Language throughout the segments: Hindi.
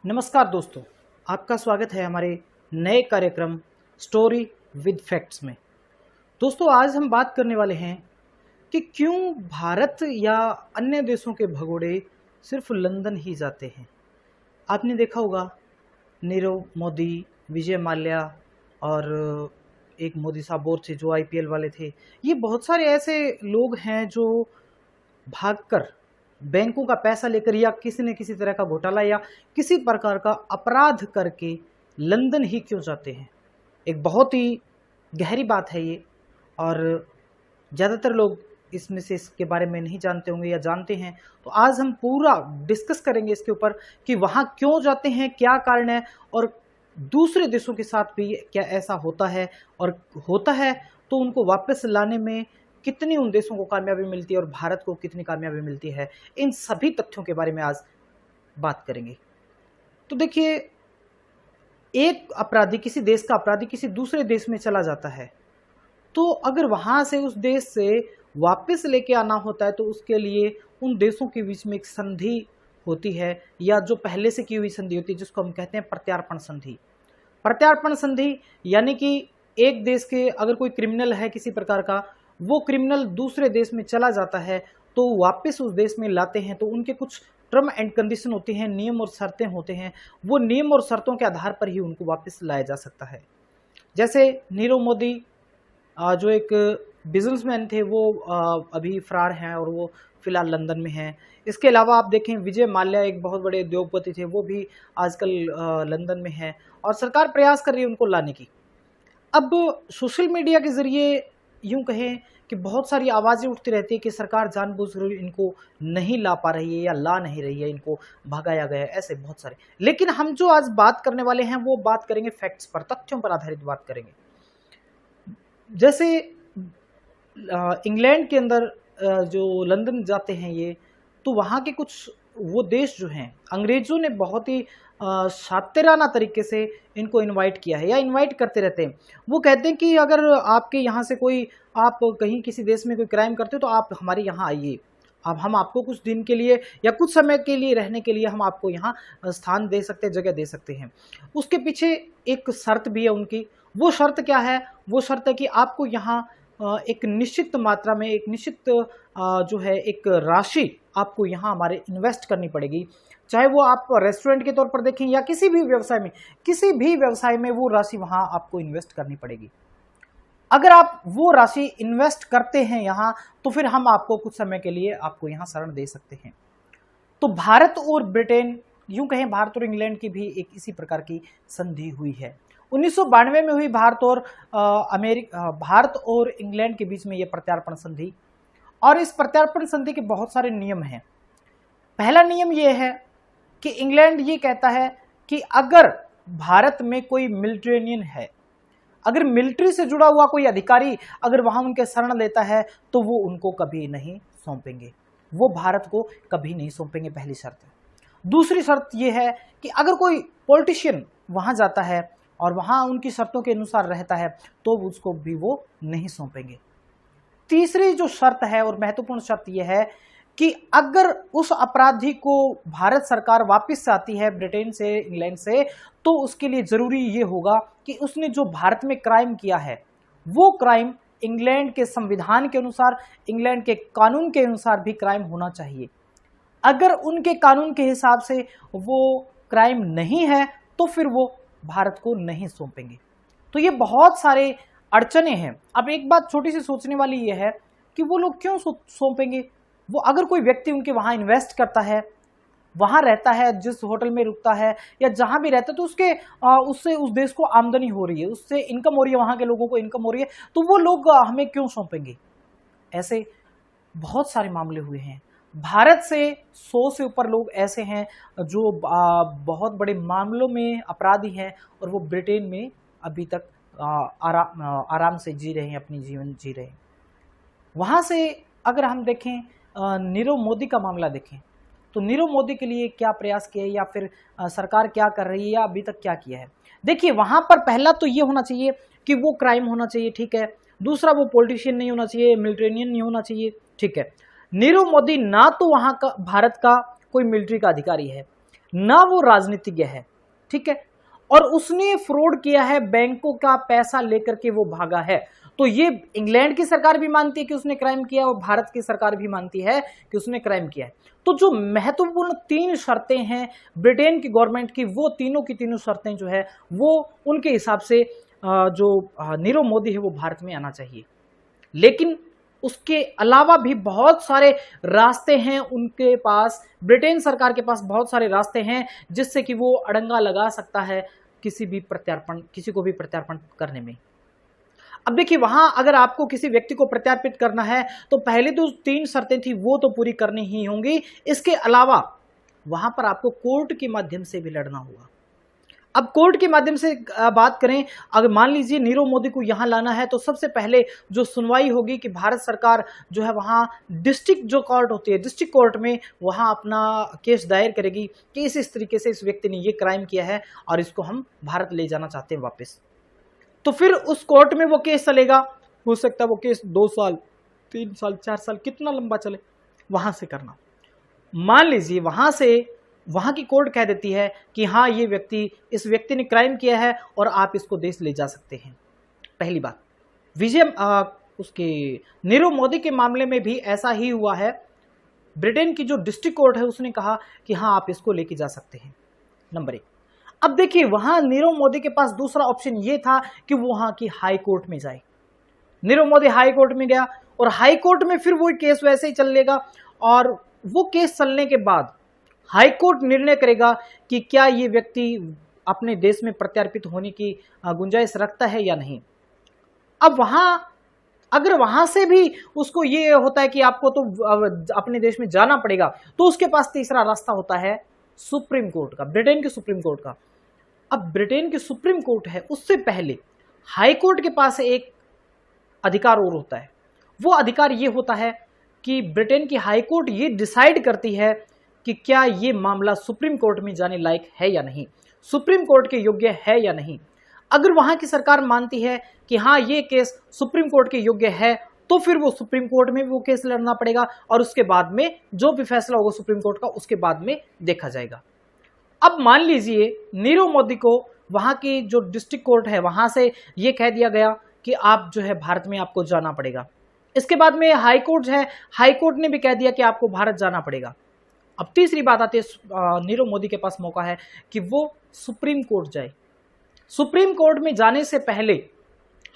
नमस्कार दोस्तों, आपका स्वागत है हमारे नए कार्यक्रम स्टोरी विद फैक्ट्स में। दोस्तों, आज हम बात करने वाले हैं कि क्यों भारत या अन्य देशों के भगोड़े सिर्फ लंदन ही जाते हैं। आपने देखा होगा नीरव मोदी, विजय माल्या और एक मोदी साहब और थे जो आईपीएल वाले थे। ये बहुत सारे ऐसे लोग हैं जो भागकर बैंकों का पैसा लेकर या किसी न किसी तरह का घोटाला या किसी प्रकार का अपराध करके लंदन ही क्यों जाते हैं। एक बहुत ही गहरी बात है ये, और ज़्यादातर लोग इसमें से इसके बारे में नहीं जानते होंगे या जानते हैं। तो आज हम पूरा डिस्कस करेंगे इसके ऊपर कि वहाँ क्यों जाते हैं, क्या कारण है, और दूसरे देशों के साथ भी क्या ऐसा होता है, और होता है तो उनको वापस लाने में कितनी उन देशों को कामयाबी मिलती है और भारत को कितनी कामयाबी मिलती है। इन सभी तथ्यों के बारे में आज बात करेंगे। तो देखिए, एक अपराधी, किसी देश का अपराधी किसी दूसरे देश में चला जाता है, तो अगर वहां से उस देश से वापस लेके आना होता है तो उसके लिए उन देशों के बीच में एक संधि होती है, या जो पहले से की हुई संधि होती है जिसको हम कहते हैं प्रत्यार्पण संधि। प्रत्यार्पण संधि यानी कि एक देश के अगर कोई क्रिमिनल है किसी प्रकार का, वो क्रिमिनल दूसरे देश में चला जाता है तो वापस उस देश में लाते हैं, तो उनके कुछ टर्म एंड कंडीशन होती हैं, नियम और शर्तें होते हैं। वो नियम और शर्तों के आधार पर ही उनको वापस लाया जा सकता है। जैसे नीरव मोदी जो एक बिजनेसमैन थे, वो अभी फरार हैं और वो फिलहाल लंदन में हैं। इसके अलावा आप देखें, विजय माल्या एक बहुत बड़े उद्योगपति थे, वो भी आजकल लंदन में हैं और सरकार प्रयास कर रही है उनको लाने की। अब सोशल मीडिया के जरिए यूं कहें कि बहुत सारी आवाज़ें उठती रहती है कि सरकार जानबूझकर इनको नहीं ला पा रही है या ला नहीं रही है, इनको भगाया गया है, ऐसे बहुत सारे। लेकिन हम जो आज बात करने वाले हैं वो बात करेंगे फैक्ट्स पर, तथ्यों पर आधारित बात करेंगे। जैसे इंग्लैंड के अंदर जो लंदन जाते हैं ये, तो वहाँ के कुछ वो देश जो हैं, अंग्रेजों ने बहुत ही शातिराना तरीके से इनको इनवाइट किया है या इनवाइट करते रहते हैं। वो कहते हैं कि अगर आपके यहाँ से कोई, आप कहीं किसी देश में कोई क्राइम करते हो तो आप हमारे यहाँ आइए, अब हम आपको कुछ दिन के लिए या कुछ समय के लिए रहने के लिए हम आपको यहाँ स्थान दे सकते हैं, जगह दे सकते हैं। उसके पीछे एक शर्त भी है उनकी। वो शर्त क्या है? वो शर्त है कि आपको यहाँ एक निश्चित मात्रा में, एक निश्चित जो है एक राशि आपको यहाँ हमारे इन्वेस्ट करनी पड़ेगी। चाहे वो आप रेस्टोरेंट के तौर पर देखें या किसी भी व्यवसाय में, किसी भी व्यवसाय में वो राशि वहाँ आपको इन्वेस्ट करनी पड़ेगी। अगर आप वो राशि इन्वेस्ट करते हैं यहाँ, तो फिर हम आपको कुछ समय के लिए आपको यहाँ शरण दे सकते हैं। तो भारत और ब्रिटेन, यूं कहें भारत और इंग्लैंड की भी एक इसी प्रकार की संधि हुई है। 1992 में हुई भारत और इंग्लैंड के बीच में यह प्रत्यार्पण संधि। और इस प्रत्यार्पण संधि के बहुत सारे नियम हैं। पहला नियम यह है कि इंग्लैंड ये कहता है कि अगर भारत में कोई मिलिटेरियन है, अगर मिलिट्री से जुड़ा हुआ कोई अधिकारी अगर वहां उनके शरण लेता है, तो वो उनको कभी नहीं सौंपेंगे, वो भारत को कभी नहीं सौंपेंगे, पहली शर्त है। दूसरी शर्त यह है कि अगर कोई पॉलिटिशियन वहां जाता है और वहां उनकी शर्तों के अनुसार रहता है, तो उसको भी वो नहीं सौंपेंगे। तीसरी जो शर्त है और महत्वपूर्ण शर्त यह है कि अगर उस अपराधी को भारत सरकार वापस आती है ब्रिटेन से, इंग्लैंड से, तो उसके लिए जरूरी ये होगा कि उसने जो भारत में क्राइम किया है, वो क्राइम इंग्लैंड के संविधान के अनुसार, इंग्लैंड के कानून के अनुसार भी क्राइम होना चाहिए। अगर उनके कानून के हिसाब से वो क्राइम नहीं है, तो फिर वो भारत को नहीं सौंपेंगे। तो ये बहुत सारे अड़चने हैं। अब एक बात छोटी सी सोचने वाली ये है कि वो लोग क्यों सौंपेंगे? वो अगर कोई व्यक्ति उनके वहां इन्वेस्ट करता है, वहां रहता है, जिस होटल में रुकता है या जहां भी रहता है, तो उससे उस देश को आमदनी हो रही है, उससे इनकम हो रही है, वहां के लोगों को इनकम हो रही है, तो वो लोग हमें क्यों सौंपेंगे? ऐसे बहुत सारे मामले हुए हैं। भारत से 100 से ऊपर लोग ऐसे हैं जो बहुत बड़े मामलों में अपराधी हैं और वो ब्रिटेन में अभी तक आराम से जी रहे हैं, अपनी जीवन जी रहे हैं। वहाँ से अगर हम देखें, नीरव मोदी का मामला देखें, तो नीरव मोदी के लिए क्या प्रयास किए या फिर सरकार क्या कर रही है या अभी तक क्या किया है। देखिए, वहाँ पर पहला तो ये होना चाहिए कि वो क्राइम होना चाहिए, ठीक है। दूसरा, वो पॉलिटिशियन नहीं होना चाहिए, मिलिटेरियन नहीं होना चाहिए, ठीक है। नीरव मोदी ना तो वहाँ का भारत का कोई मिलिट्री का अधिकारी है, ना वो राजनीतिज्ञ है, ठीक है, और उसने फ्रॉड किया है, बैंकों का पैसा लेकर के वो भागा है। तो ये इंग्लैंड की सरकार भी मानती है कि उसने क्राइम किया और भारत की सरकार भी मानती है कि उसने क्राइम किया है। तो जो महत्वपूर्ण 3 शर्तें हैं ब्रिटेन की गवर्नमेंट की, वो तीनों की तीनों शर्तें जो है वो उनके हिसाब से जो नीरव मोदी है वो भारत में आना चाहिए। लेकिन उसके अलावा भी बहुत सारे रास्ते हैं उनके पास, ब्रिटेन सरकार के पास बहुत सारे रास्ते हैं जिससे कि वो अड़ंगा लगा सकता है किसी को भी प्रत्यार्पण करने में। अब देखिए, वहां अगर आपको किसी व्यक्ति को प्रत्यार्पित करना है तो पहले तो 3 शर्तें थी वो तो पूरी करनी ही होंगी। इसके अलावा वहां पर आपको कोर्ट के माध्यम से भी लड़ना होगा। अब कोर्ट के माध्यम से बात करें, अगर मान लीजिए नीरव मोदी को यहां लाना है तो सबसे पहले जो सुनवाई होगी कि भारत सरकार जो है वहां डिस्ट्रिक्ट जो कोर्ट होती है, डिस्ट्रिक्ट कोर्ट में वहां अपना केस दायर करेगी कि इस तरीके से इस व्यक्ति ने ये क्राइम किया है और इसको हम भारत ले जाना चाहते हैं वापस। तो फिर उस कोर्ट में वो केस चलेगा, हो सकता है वो केस 2 साल 3 साल 4 साल कितना लंबा चले, वहां से करना। मान लीजिए वहां की कोर्ट कह देती है कि हाँ इस व्यक्ति ने क्राइम किया है और आप इसको देश ले जा सकते हैं। पहली बात, उसके नीरव मोदी के मामले में भी ऐसा ही हुआ है। ब्रिटेन की जो डिस्ट्रिक्ट कोर्ट है उसने कहा कि हाँ आप इसको लेके जा सकते हैं, नंबर 1। अब देखिए, वहां नीरव मोदी के पास दूसरा ऑप्शन ये था कि वो वहां की हाई कोर्ट में जाए। नीरव मोदी हाई कोर्ट में गया और हाई कोर्ट में फिर वो केस वैसे ही चलेगा और वो केस चलने के बाद हाई कोर्ट निर्णय करेगा कि क्या ये व्यक्ति अपने देश में प्रत्यार्पित होने की गुंजाइश रखता है या नहीं। अब अगर वहां से भी उसको ये होता है कि आपको तो अपने देश में जाना पड़ेगा, तो उसके पास तीसरा रास्ता होता है सुप्रीम कोर्ट का, ब्रिटेन के सुप्रीम कोर्ट का। अब ब्रिटेन की सुप्रीम कोर्ट है, उससे पहले हाई कोर्ट के पास एक अधिकार और होता है। वो अधिकार ये होता है कि ब्रिटेन की हाई कोर्ट ये डिसाइड करती है कि क्या ये मामला सुप्रीम कोर्ट में जाने लायक है या नहीं, सुप्रीम कोर्ट के योग्य है या नहीं। अगर वहां की सरकार मानती है कि हाँ ये केस सुप्रीम कोर्ट के योग्य है, तो फिर वो सुप्रीम कोर्ट में वो केस लड़ना पड़ेगा और उसके बाद में जो भी फैसला होगा सुप्रीम कोर्ट का उसके बाद में देखा जाएगा। अब मान लीजिए नीरव मोदी को वहां की जो डिस्ट्रिक्ट कोर्ट है वहां से ये कह दिया गया कि आप जो है भारत में आपको जाना पड़ेगा। इसके बाद में हाई कोर्ट है, हाई कोर्ट ने भी कह दिया कि आपको भारत जाना पड़ेगा। अब तीसरी बात आती है, नीरव मोदी के पास मौका है कि वो सुप्रीम कोर्ट जाए। सुप्रीम कोर्ट में जाने से पहले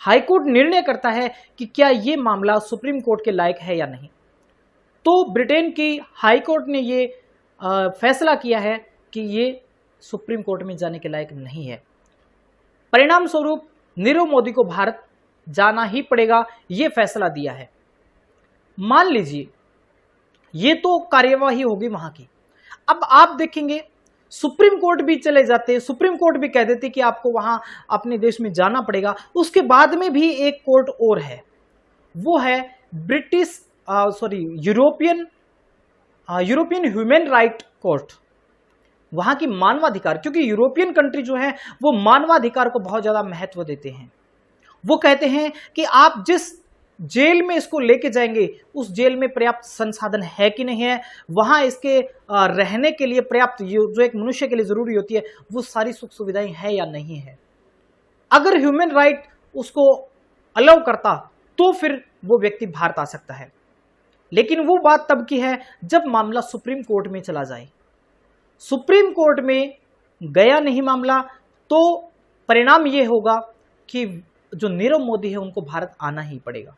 हाई कोर्ट निर्णय करता है कि क्या ये मामला सुप्रीम कोर्ट के लायक है या नहीं। तो ब्रिटेन की हाई कोर्ट ने ये फैसला किया है कि ये सुप्रीम कोर्ट में जाने के लायक नहीं है। परिणाम स्वरूप नीरव मोदी को भारत जाना ही पड़ेगा, ये फैसला दिया है। मान लीजिए ये तो कार्यवाही होगी वहां की। अब आप देखेंगे सुप्रीम कोर्ट भी चले जाते, सुप्रीम कोर्ट भी कह देती कि आपको वहां अपने देश में जाना पड़ेगा। उसके बाद में भी एक कोर्ट और है, वो है यूरोपियन ह्यूमन राइट कोर्ट। वहां की मानवाधिकार, क्योंकि यूरोपियन कंट्री जो है वो मानवाधिकार को बहुत ज्यादा महत्व देते हैं। वो कहते हैं कि आप जिस जेल में इसको लेके जाएंगे उस जेल में पर्याप्त संसाधन है कि नहीं है, वहां इसके रहने के लिए पर्याप्त जो एक मनुष्य के लिए जरूरी होती है वो सारी सुख सुविधाएं है या नहीं है। अगर ह्यूमन राइट उसको अलाउ करता तो फिर वो व्यक्ति भारत आ सकता है। लेकिन वो बात तब की है जब मामला सुप्रीम कोर्ट में चला जाए। सुप्रीम कोर्ट में गया नहीं मामला, तो परिणाम ये होगा कि जो नीरव मोदी है उनको भारत आना ही पड़ेगा,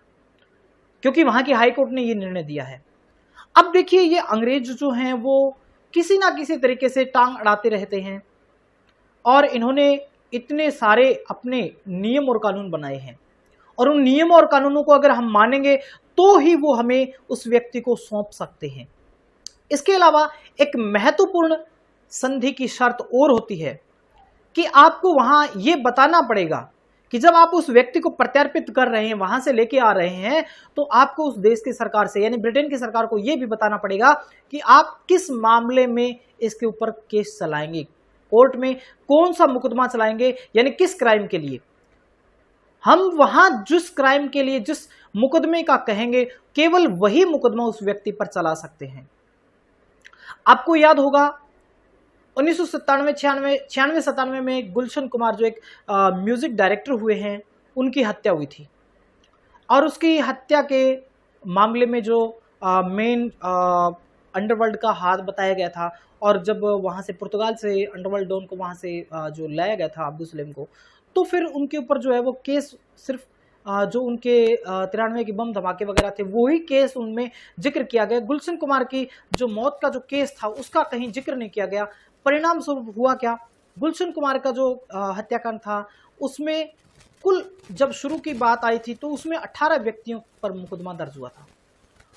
क्योंकि वहां की हाई कोर्ट ने ये निर्णय दिया है। अब देखिए, ये अंग्रेज जो हैं वो किसी ना किसी तरीके से टांग अड़ाते रहते हैं और इन्होंने इतने सारे अपने नियम और कानून बनाए हैं, और उन नियमों और कानूनों को अगर हम मानेंगे तो ही वो हमें उस व्यक्ति को सौंप सकते हैं। इसके अलावा एक महत्वपूर्ण संधि की शर्त और होती है कि आपको वहां यह बताना पड़ेगा कि जब आप उस व्यक्ति को प्रत्यार्पित कर रहे हैं, वहां से लेके आ रहे हैं, तो आपको उस देश की सरकार से यानी ब्रिटेन की सरकार को यह भी बताना पड़ेगा कि आप किस मामले में इसके ऊपर केस चलाएंगे, कोर्ट में कौन सा मुकदमा चलाएंगे, यानी किस क्राइम के लिए। हम वहां जिस क्राइम के लिए जिस मुकदमे का कहेंगे केवल वही मुकदमा उस व्यक्ति पर चला सकते हैं। आपको याद होगा 1997 96 97 में गुलशन कुमार जो एक म्यूजिक डायरेक्टर हुए हैं, उनकी हत्या हुई थी। और उसकी हत्या के मामले में जो मेन अंडरवर्ल्ड का हाथ बताया गया था, और जब वहाँ से पुर्तगाल से अंडरवर्ल्ड डॉन को वहाँ से जो लाया गया था अब्दुल सलेम को, तो फिर उनके ऊपर जो है वो केस सिर्फ जो उनके 93 के बम धमाके वगैरह थे वही केस उनमें जिक्र किया गया। गुलशन कुमार की जो मौत का जो केस था उसका कहीं जिक्र नहीं किया गया। परिणाम स्वरूप हुआ क्या, गुलशन कुमार का जो हत्याकांड था उसमें कुल जब शुरू की बात आई थी तो उसमें 18 व्यक्तियों पर मुकदमा दर्ज हुआ था।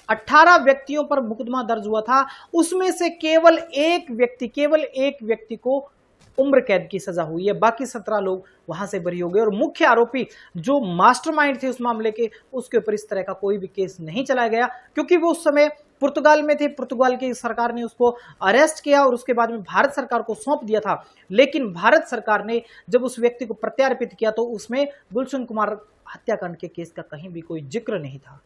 18 व्यक्तियों पर मुकदमा दर्ज हुआ था, उसमें से केवल एक व्यक्ति को उम्र कैद की सजा हुई है, बाकी 17 लोग वहां से बरी हो गए। और मुख्य आरोपी जो मास्टरमाइंड थे उस मामले के, उसके ऊपर इस तरह का कोई भी केस नहीं चलाया गया, क्योंकि वो उस समय पुर्तगाल में थे। पुर्तगाल की सरकार ने उसको अरेस्ट किया और उसके बाद में भारत सरकार को सौंप दिया था। लेकिन भारत सरकार ने जब उस व्यक्ति को प्रत्यार्पित किया तो उसमें गुलशन कुमार हत्याकांड के केस का कहीं भी कोई जिक्र नहीं था।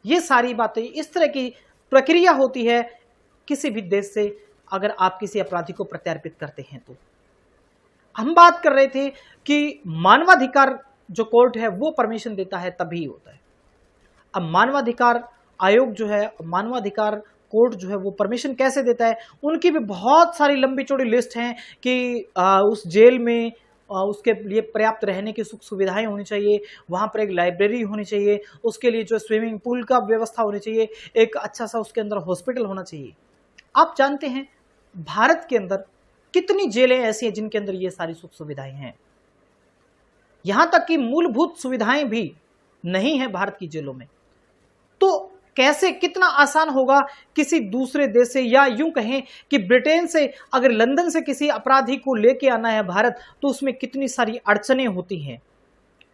ये सारी बातें, इस तरह की प्रक्रिया होती है किसी भी देश से अगर आप किसी अपराधी को प्रत्यार्पित करते हैं। तो हम बात कर रहे थे कि मानवाधिकार जो कोर्ट है वो परमिशन देता है तभी होता है। अब मानवाधिकार आयोग जो है, मानवाधिकार कोर्ट जो है वो परमिशन कैसे देता है, उनकी भी बहुत सारी लंबी चौड़ी लिस्ट हैं कि उस जेल में उसके लिए पर्याप्त रहने की सुख सुविधाएं होनी चाहिए, वहाँ पर एक लाइब्रेरी होनी चाहिए, उसके लिए जो स्विमिंग पूल का व्यवस्था होनी चाहिए, एक अच्छा सा उसके अंदर हॉस्पिटल होना चाहिए। आप जानते हैं भारत के अंदर कितनी जेलें ऐसी हैं जिनके अंदर ये सारी सुख सुविधाएं हैं, यहां तक कि मूलभूत सुविधाएं भी नहीं है भारत की जेलों में। तो कैसे, कितना आसान होगा किसी दूसरे देश से, या यूं कहें कि ब्रिटेन से अगर लंदन से किसी अपराधी को लेके आना है भारत, तो उसमें कितनी सारी अड़चनें होती हैं,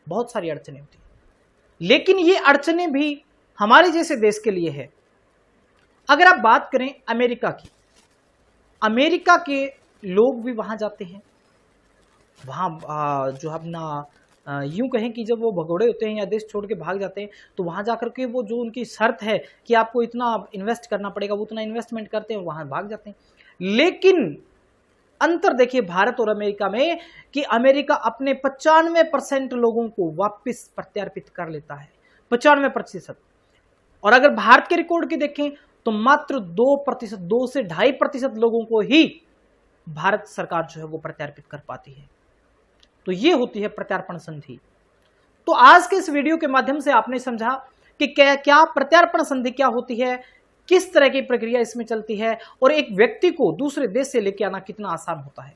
बहुत सारी अड़चनें होती हैं। लेकिन ये अड़चनें भी हमारे जैसे देश के लिए है। अगर आप बात करें अमेरिका की, अमेरिका के लोग भी वहां जाते हैं, वहां जो अपना यूं कहें कि जब वो भगोड़े होते हैं या देश छोड़ के भाग जाते हैं, तो वहां जाकर के वो जो उनकी शर्त है कि आपको इतना इन्वेस्ट करना पड़ेगा, वो उतना इन्वेस्टमेंट करते हैं, वहां भाग जाते हैं। लेकिन अंतर देखिए भारत और अमेरिका में कि अमेरिका अपने 95% लोगों को वापस प्रत्यार्पित कर लेता है, 95%। और अगर भारत के रिकॉर्ड की देखें तो मात्र 2%, 2 से 2.5% लोगों को ही भारत सरकार जो है वो प्रत्यार्पित कर पाती है। तो ये होती है प्रत्यार्पण संधि। तो आज के इस वीडियो के माध्यम से आपने समझा कि क्या प्रत्यार्पण संधि क्या होती है, किस तरह की प्रक्रिया इसमें चलती है, और एक व्यक्ति को दूसरे देश से लेकर आना कितना आसान होता है।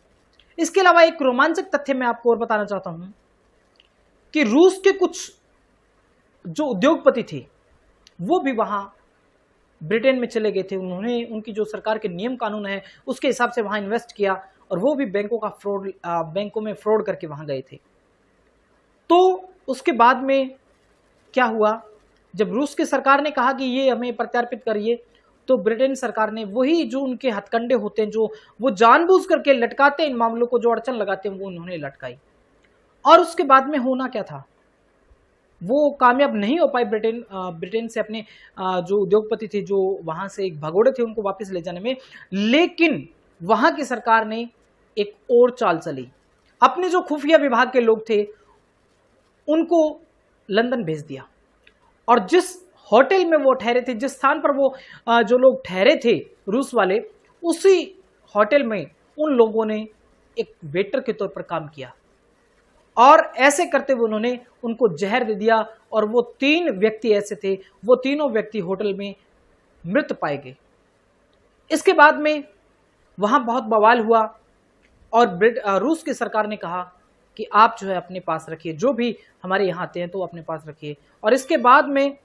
इसके अलावा एक रोमांचक तथ्य मैं आपको और बताना चाहता हूं कि रूस के कुछ जो उद्योगपति थे वो भी वहां ब्रिटेन में चले गए थे। उन्होंने उनकी जो सरकार के नियम कानून है उसके हिसाब से वहां इन्वेस्ट किया, और वो भी बैंकों में फ्रॉड करके वहां गए थे। तो उसके बाद में क्या हुआ, जब रूस की सरकार ने कहा कि ये हमें प्रत्यार्पित करिए, तो ब्रिटेन सरकार ने वही जो उनके हथकंडे होते हैं, जो वो जानबूझ करके लटकाते हैं इन मामलों को, जो अड़चन लगाते हैं, वो उन्होंने लटकाई। और उसके बाद में होना क्या था, वो कामयाब नहीं हो पाई ब्रिटेन से अपने जो उद्योगपति थे, जो वहां से एक भगोड़े थे, उनको वापस ले जाने में। लेकिन वहां की सरकार ने एक और चाल चली, अपने जो खुफिया विभाग के लोग थे उनको लंदन भेज दिया, और जिस होटल में वो ठहरे थे, जिस स्थान पर वो जो लोग ठहरे थे रूस वाले, उसी होटल में उन लोगों ने एक वेटर के तौर पर काम किया, और ऐसे करते हुए उन्होंने उनको जहर दे दिया, और वो 3 व्यक्ति ऐसे थे, वो तीनों व्यक्ति होटल में मृत पाए गए। इसके बाद में वहां बहुत बवाल हुआ, और रूस की सरकार ने कहा कि आप जो है अपने पास रखिए, जो भी हमारे यहाँ आते हैं तो अपने पास रखिए। और इसके बाद में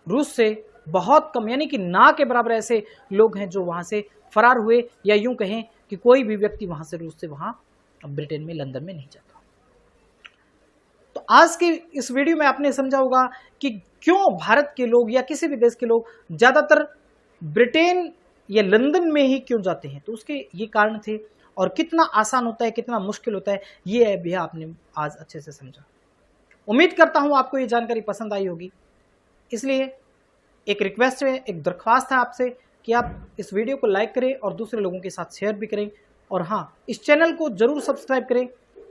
रूस से बहुत कम, यानी कि ना के बराबर ऐसे लोग हैं जो वहां से फरार हुए, या यूं कहें कि कोई भी व्यक्ति वहां से, रूस से वहां ब्रिटेन में, लंदन में नहीं जाता। तो आज की इस वीडियो में आपने समझा होगा कि क्यों भारत के लोग या किसी भी देश के लोग ज्यादातर ब्रिटेन या लंदन में ही क्यों जाते हैं। तो उसके ये कारण थे, और कितना आसान होता है, कितना मुश्किल होता है, ये भी आपने आज अच्छे से समझा। उम्मीद करता हूं आपको ये जानकारी पसंद आई होगी। इसलिए एक रिक्वेस्ट है, एक दरख्वास्त है आपसे कि आप इस वीडियो को लाइक करें और दूसरे लोगों के साथ शेयर भी करें, और हाँ, इस चैनल को ज़रूर सब्सक्राइब करें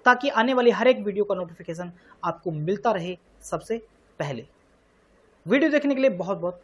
ताकि आने वाली हर एक वीडियो का नोटिफिकेशन आपको मिलता रहे सबसे पहले। वीडियो देखने के लिए बहुत बहुत